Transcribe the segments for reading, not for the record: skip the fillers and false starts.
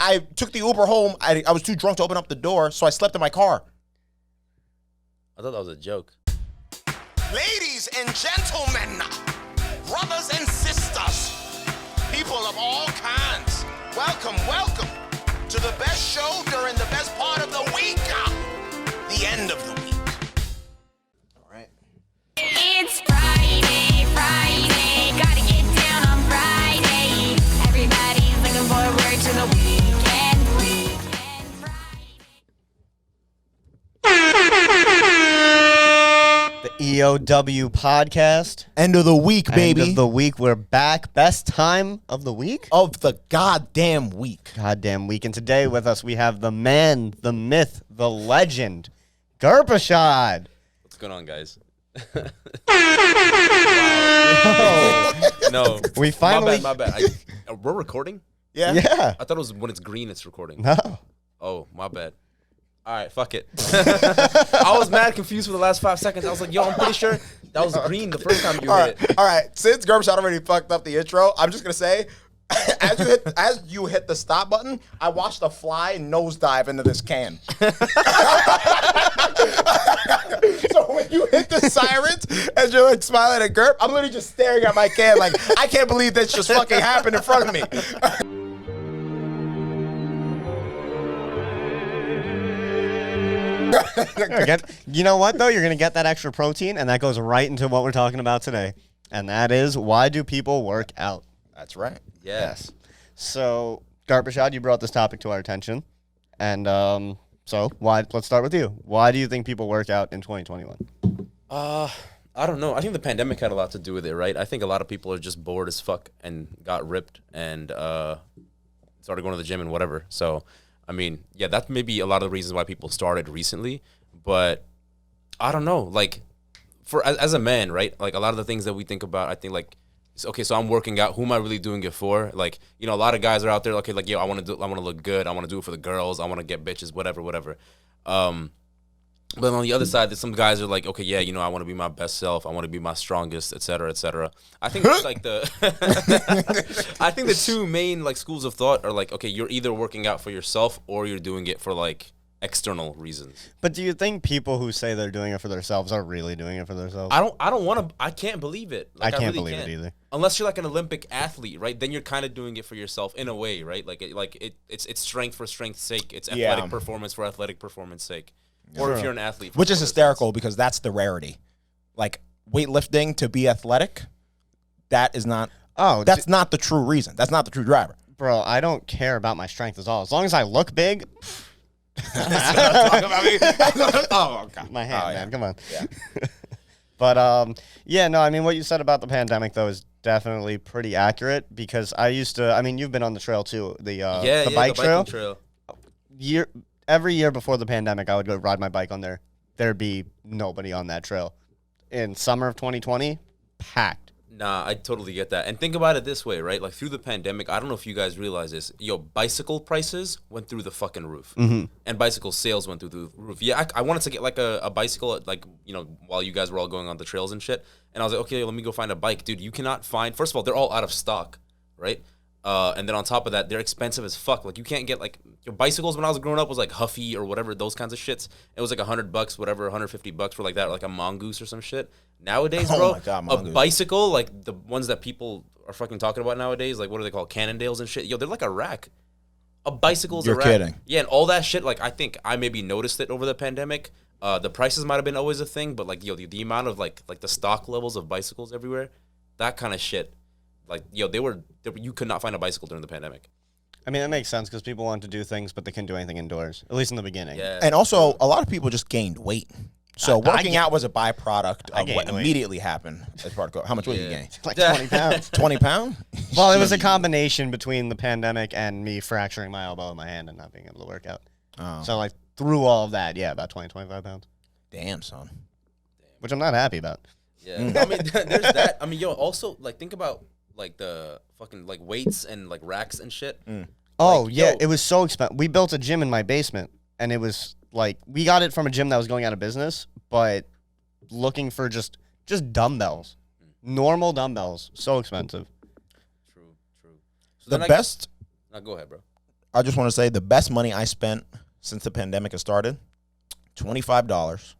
I took the Uber home. I was too drunk to open up the door, so I slept in my car. I thought that was a joke. Ladies and gentlemen, brothers and sisters, people of all kinds, welcome to the best show during the best part of the week, the end of the week. All right. It's Friday, gotta get down on Friday. Everybody's looking forward to the weekend Friday. The EOW podcast. End of the week, baby. End of the week. We're back. Best time of the week? Of the goddamn week. Goddamn week. And today with us, we have the man, the myth, the legend, Gurparshad. What's going on, guys? No. We finally... My bad. We're recording? Yeah. Yeah. I thought it was when it's green, it's recording. No. Oh, my bad. All right, fuck it. I was mad confused for the last 5 seconds. I was like, yo, I'm pretty sure that was green the first time you hit it. All right. Since Gurparshad already fucked up the intro, I'm just gonna say, as you hit the stop button, I watched a fly nosedive into this can. So when you hit the sirens and you're like smiling at Gurp, I'm literally just staring at my can like, I can't believe this just fucking happened in front of me. You know what, though? You're going to get that extra protein, and that goes right into what we're talking about today. And that is, why do people work out? That's right. Yes. So, Gurparshad, you brought this topic to our attention. And so, let's start with you. Why do you think people work out in 2021? I don't know. I think the pandemic had a lot to do with it, right? I think a lot of people are just bored as fuck and got ripped and started going to the gym and whatever. So, I mean, yeah, that's maybe a lot of the reasons why people started recently. But I don't know. Like, as a man, right? Like, a lot of the things that we think about, I think, like, okay, so I'm working out. Who am I really doing it for? Like, you know, a lot of guys are out there, okay, like, yo, I want to look good. I want to do it for the girls. I want to get bitches, whatever. But on the other side, there's some guys are like, okay, yeah, you know, I want to be my best self. I want to be my strongest, et cetera, et cetera. I think it's like I think the two main like schools of thought are like, okay, you're either working out for yourself or you're doing it for like external reasons. But do you think people who say they're doing it for themselves are really doing it for themselves? I can't believe it. Like, I can't really believe it either. Unless you're like an Olympic athlete, right? Then you're kind of doing it for yourself in a way, right? It's strength for strength's sake. It's athletic performance for athletic performance sake. Or if you're an athlete. Which is hysterical because that's the rarity. Like, weightlifting to be athletic, that is not... that's not the true reason. That's not the true driver. Bro, I don't care about my strength at all. As long as I look big... Oh, God. My hand, man. Come on. Yeah. But, yeah, no, I mean, what you said about the pandemic, though, is definitely pretty accurate because I used to... I mean, you've been on the trail, too. The bike trail. Every year before the pandemic, I would go ride my bike on there. There'd be nobody on that trail. In summer of 2020, packed. Nah, I totally get that. And think about it this way, right? Like, through the pandemic, I don't know if you guys realize this. Yo, bicycle prices went through the fucking roof. Mm-hmm. And bicycle sales went through the roof. Yeah, I wanted to get, like, a bicycle, like, you know, while you guys were all going on the trails and shit. And I was like, okay, let me go find a bike. Dude, you cannot find... First of all, they're all out of stock, right? And then on top of that, they're expensive as fuck. Like, you can't get, like, your bicycles when I was growing up was, like, Huffy or whatever, those kinds of shits. It was, like, $100, whatever, $150 for, like, that, or, like, a mongoose or some shit. Nowadays, bro, my God, a bicycle, like, the ones that people are fucking talking about nowadays, like, what are they called, Cannondales and shit? Yo, they're like a rack. A bicycle's a rack. You're kidding. Yeah, and all that shit, like, I think I maybe noticed it over the pandemic. The prices might have been always a thing, but, like, yo, the amount of, like the stock levels of bicycles everywhere, that kind of shit. Like, yo, you could not find a bicycle during the pandemic. I mean, that makes sense because people want to do things, but they couldn't do anything indoors, at least in the beginning. Yeah. And also, a lot of people just gained weight. So working out was a byproduct of what immediately happened as part of... How much weight did you gain? Like 20 pounds. 20 pounds? Well, it was a combination between the pandemic and me fracturing my elbow and my hand and not being able to work out. Oh. So, like, through all of that, yeah, about 20, 25 pounds. Damn, son. Which I'm not happy about. Yeah. I mean, there's that. I mean, yo, also, like, think about, like, the fucking, like, weights and, like, racks and shit. Oh, like, yeah, yo, it was so expensive. We built a gym in my basement, and it was, like, we got it from a gym that was going out of business, but looking for just dumbbells. Normal dumbbells. So expensive. True. So the best... No, go ahead, bro. I just want to say the best money I spent since the pandemic has started, $25.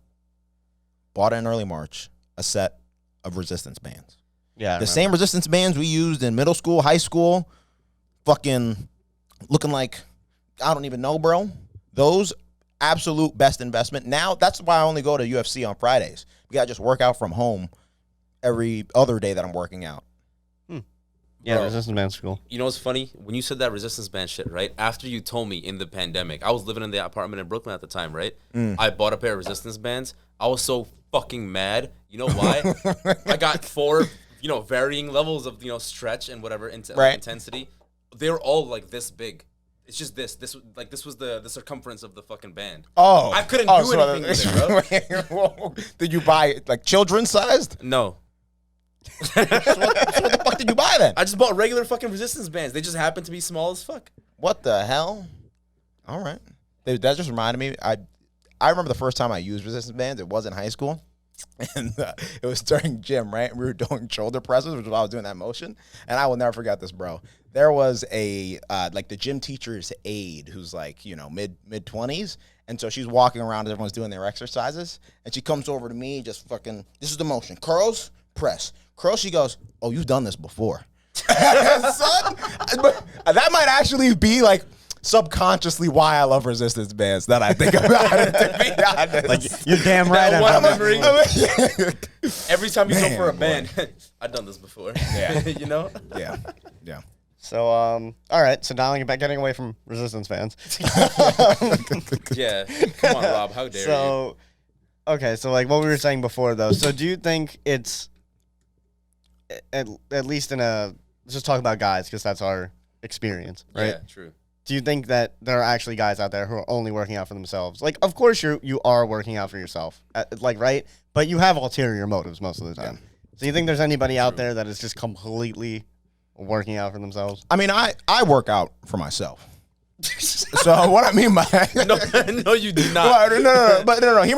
Bought it in early March, a set of resistance bands. Yeah, the same resistance bands we used in middle school, high school, fucking looking like, I don't even know, bro. Those absolute best investment. Now, that's why I only go to UFC on Fridays. We got to just work out from home every other day that I'm working out. Yeah, Bro, resistance band's cool. You know what's funny? When you said that resistance band shit, right? After you told me in the pandemic, I was living in the apartment in Brooklyn at the time, right? I bought a pair of resistance bands. I was so fucking mad. You know why? I got 4, varying levels of, stretch and whatever intensity. They were all like this big. It's just this. This was the circumference of the fucking band. Oh. I couldn't do anything with it, bro. Did you buy it like children's sized? No. So what the fuck did you buy then? I just bought regular fucking resistance bands. They just happen to be small as fuck. What the hell? All right. Dude, that just reminded me. I remember the first time I used resistance bands. It was in high school. And it was during gym, right? We were doing shoulder presses, which is why I was doing that motion. And I will never forget this, bro. There was a, the gym teacher's aide who's like, mid-20s. And so she's walking around as everyone's doing their exercises. And she comes over to me, just fucking, this is the motion. Curls, press. Curls, she goes, oh, you've done this before. Son, that might actually be like subconsciously why I love resistance bands that I think about it, to be honest. Like, you're damn right. One memory. Every time you go for a band, I've done this before. Yeah. Yeah. So, all right. So now getting away from resistance bands. Yeah. Come on, Rob. How dare you? Okay. So like what we were saying before, though. So do you think it's at least let's just talk about guys because that's our experience, right? Yeah, true. Do you think that there are actually guys out there who are only working out for themselves? Like, of course you are working out for yourself, right? But you have ulterior motives most of the time. Yeah. So you think there's anybody out there that is just completely working out for themselves? I mean, I work out for myself. So what I mean by no, you do not. No. Hear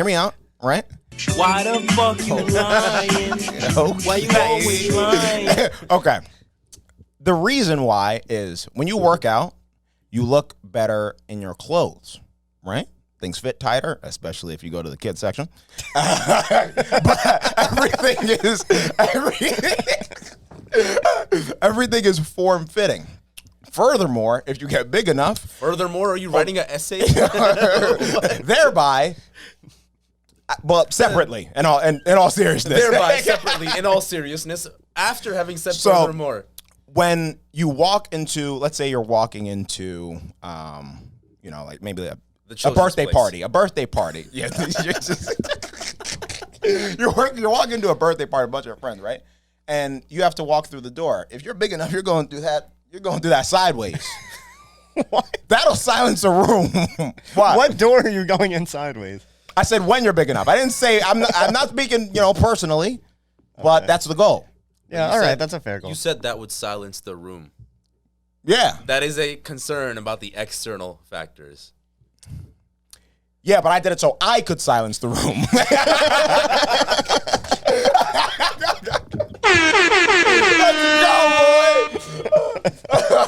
me out. Right? Why the fuck you lying? Why you always lying? Okay. The reason why is when you work out, you look better in your clothes, right? Things fit tighter, especially if you go to the kids section. But everything is form fitting. Furthermore, if you get big enough. Are you writing an essay? Thereby. Well, separately, in all seriousness. Thereby, separately, in all seriousness, after having said furthermore. When you walk into, let's say you're walking into, like maybe a birthday party. A birthday party. Yeah. You're walking into a birthday party, a bunch of your friends, right? And you have to walk through the door. If you're big enough, you're going through that. You're going through that sideways. What? That'll silence a room. What door are you going in sideways? I said when you're big enough. I didn't say I'm not speaking, personally, but that's the goal. Yeah, all right, that's a fair goal. You said that would silence the room. Yeah. That is a concern about the external factors. Yeah, but I did it so I could silence the room. Let's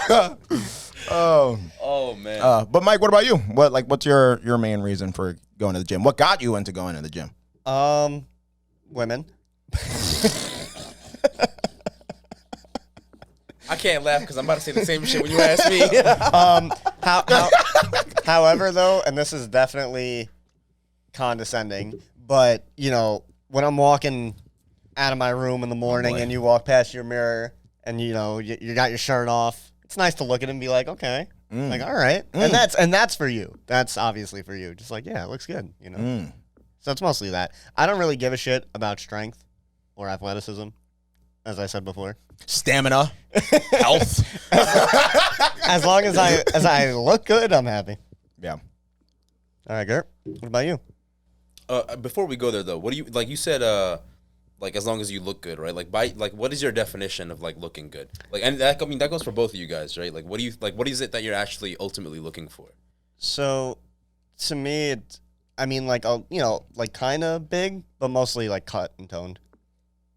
go, boy. Oh man. But Mike, what about you? What's your main reason for going to the gym? What got you into going to the gym? Women. I can't laugh because I'm about to say the same shit when you ask me. However, though, and this is definitely condescending, but when I'm walking out of my room in the morning and you walk past your mirror and you got your shirt off, it's nice to look at it and be like, okay, like all right, and that's for you. That's obviously for you. Just like, yeah, it looks good, So it's mostly that. I don't really give a shit about strength or athleticism, as I said before. Stamina, health. As long as I look good, I'm happy. Yeah. All right, Gert. What about you? Before we go there, though, what do you like? You said, as long as you look good, right? What is your definition of looking good? And that goes for both of you guys, right? What do you What is it that you're actually ultimately looking for? So, to me, kind of big, but mostly cut and toned.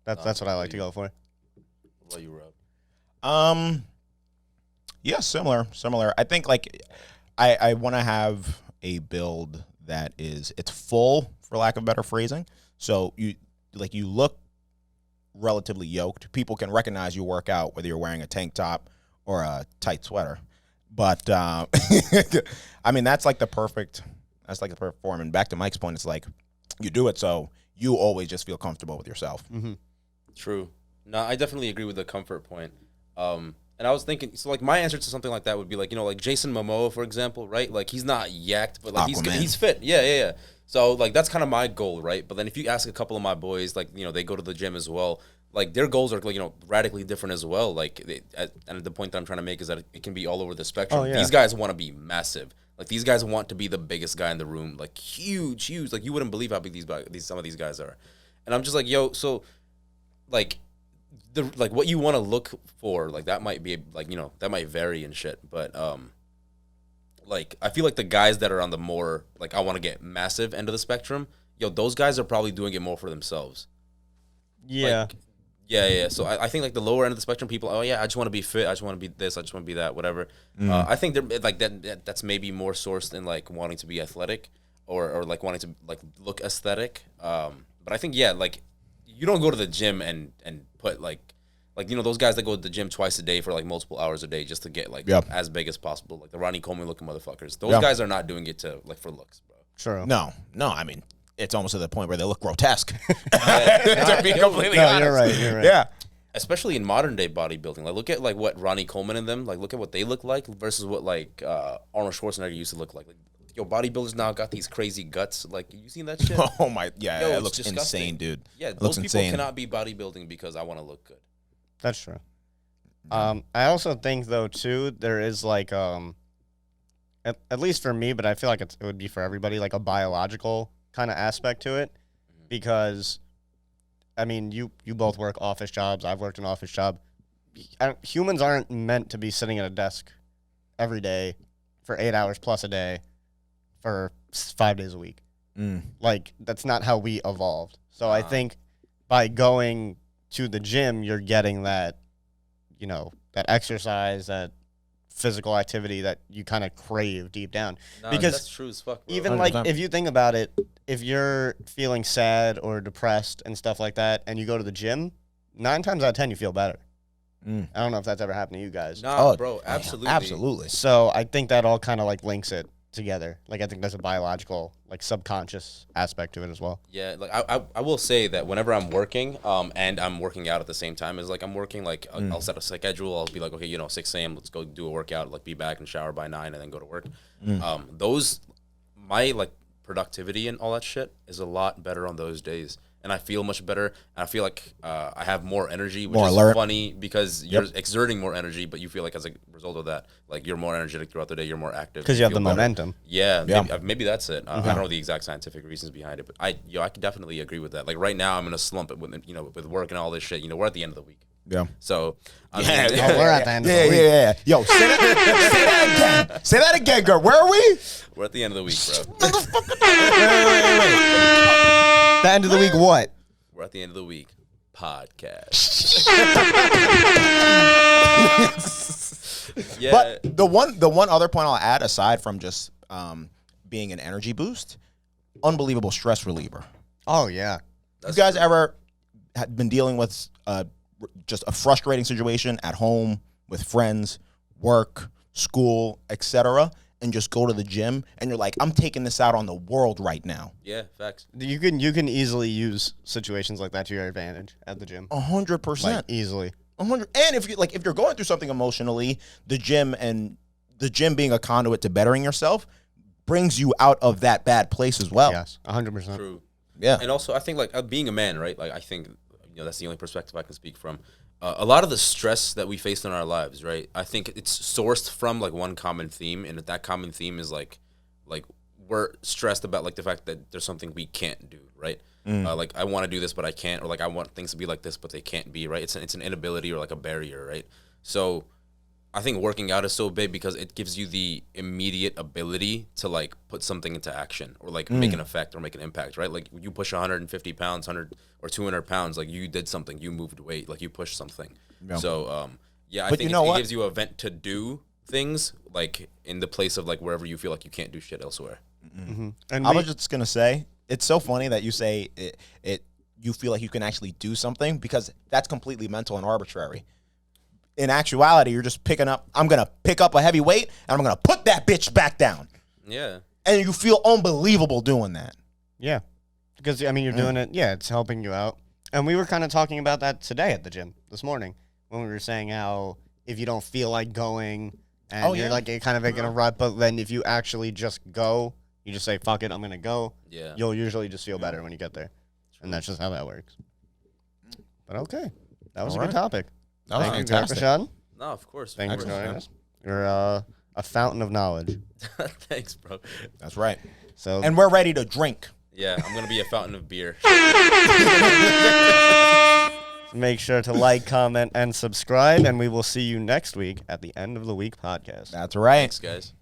That's what I like to go for. What about you, Rob? Yeah, similar. I think like I want to have a build that it's full, for lack of better phrasing. So you look relatively yoked. People can recognize you work out whether you're wearing a tank top or a tight sweater. But I mean, that's like the perfect form. And back to Mike's point, it's like you do it so you always just feel comfortable with yourself. Mm-hmm. True. No, I definitely agree with the comfort point. And I was thinking, so like my answer to something like that would be like, like Jason Momoa, for example, right? Like he's not yacked, but like he's fit. Yeah. So like that's kind of my goal, right? But then if you ask a couple of my boys, like they go to the gym as well. Like their goals are like radically different as well. Like and the point that I'm trying to make is that it can be all over the spectrum. Oh, yeah. These guys want to be massive. Like these guys want to be the biggest guy in the room, like huge. Like you wouldn't believe how big some of these guys are. And I'm just like, yo, so like. Like what you want to look for, like that might be like that might vary and shit, but like I feel like the guys that are on the more like I want to get massive end of the spectrum, those guys are probably doing it more for themselves. Yeah. Like, yeah. So I think like the lower end of the spectrum, people, I just want to be fit, I just want to be this, I just want to be that, whatever. I think they're like that's maybe more sourced in like wanting to be athletic or like wanting to like look aesthetic. But I think like. You don't go to the gym and put like those guys that go to the gym twice a day for like multiple hours a day just to get like as big as possible, like the Ronnie Coleman looking motherfuckers. Those guys are not doing it to like for looks, bro. True. No. I mean, it's almost to the point where they look grotesque. To be completely honest. You're right. Yeah. Especially in modern day bodybuilding, like look at like what Ronnie Coleman and them look at what they look like versus what like Arnold Schwarzenegger used to look like. Bodybuilders now got these crazy guts. Like, you seen that shit? Oh my, yeah, it looks disgusting. Insane, dude. Yeah, those people cannot be bodybuilding because I want to look good. That's true. I also think though too, there is like at least for me, but I feel like it would be for everybody, like a biological kind of aspect to it, because I mean, you both work office jobs. I've worked an office job. Humans aren't meant to be sitting at a desk every day for 8 hours plus a day for 5 days a week. Like, that's not how we evolved. So I think by going to the gym, you're getting that, that exercise, that physical activity that you kind of crave deep down. Because that's true as fuck, bro. Even 100%. Like, if you think about it, if you're feeling sad or depressed and stuff like that, and you go to the gym, 9 times out of 10 you feel better. I don't know if that's ever happened to you guys. No, bro, absolutely. So I think that all kind of like links it together. Like I think there's a biological, like subconscious aspect to it as well. Yeah, like I will say that whenever I'm working, and I'm working out at the same time as like I'm working, like I'll set a schedule. I'll be like, okay, 6 a.m. Let's go do a workout. Like be back and shower by 9, and then go to work. My like productivity and all that shit is a lot better on those days. And I feel much better. And I feel like I have more energy, which is funny because you're exerting more energy, but you feel like as a result of that, like you're more energetic throughout the day. You're more active because you have the momentum. Yeah, maybe that's it. I don't know the exact scientific reasons behind it, but I can definitely agree with that. Like right now, I'm in a slump with with work and all this shit. We're at the end of the week. Yeah. So we're at the end of the week. Yeah. Yo, say that again. Say that again, girl. Where are we? We're at the end of the week, bro. The end of the week, what? We're at the end of the week. Podcast. Yeah. But the one other point I'll add, aside from just being an energy boost, unbelievable stress reliever. Oh yeah. You guys ever been dealing with just a frustrating situation at home with friends, work, school, etc., and just go to the gym and you're like, I'm taking this out on the world right now? Yeah, facts. You can easily use situations like that to your advantage at the gym. 100%. Like, easily. 100. And if you're going through something emotionally, the gym being a conduit to bettering yourself brings you out of that bad place as well. Yes, 100%. True. Yeah. And also, I think like being a man, right? Like I think that's the only perspective I can speak from. A lot of the stress that we face in our lives, right? I think it's sourced from like one common theme, and that common theme is like we're stressed about like the fact that there's something we can't do, right? Like I want to do this, but I can't, or like I want things to be like this, but they can't be, right? It's an inability or like a barrier, right? So I think working out is so big because it gives you the immediate ability to like put something into action or like make an effect or make an impact, right? Like you push 150 pounds, 100 or 200 pounds, like you did something, you moved weight, like you pushed something. Yeah. So, I think it gives you a vent to do things like in the place of like wherever you feel like you can't do shit elsewhere. Mm-hmm. And I was just gonna say, it's so funny that you say it. You feel like you can actually do something because that's completely mental and arbitrary. In actuality, you're just picking up. I'm gonna pick up a heavy weight and I'm gonna put that bitch back down. Yeah. And you feel unbelievable doing that. Yeah, because I mean you're doing it. Yeah, it's helping you out. And we were kind of talking about that today at the gym this morning when we were saying how if you don't feel like going and you're like kind of in a rut, but then if you actually just go, you just say fuck it, I'm gonna go. Yeah. You'll usually just feel better when you get there. And that's just how that works. But okay. That was a good topic. That was Thank fantastic. you, Gurparshad. No, of course. Thanks for joining us. You're a fountain of knowledge. Thanks, bro. That's right. So And we're ready to drink. Yeah, I'm gonna be a fountain of beer. make sure to like, comment, and subscribe, and we will see you next week at the End of the Week podcast. That's right. Thanks, guys.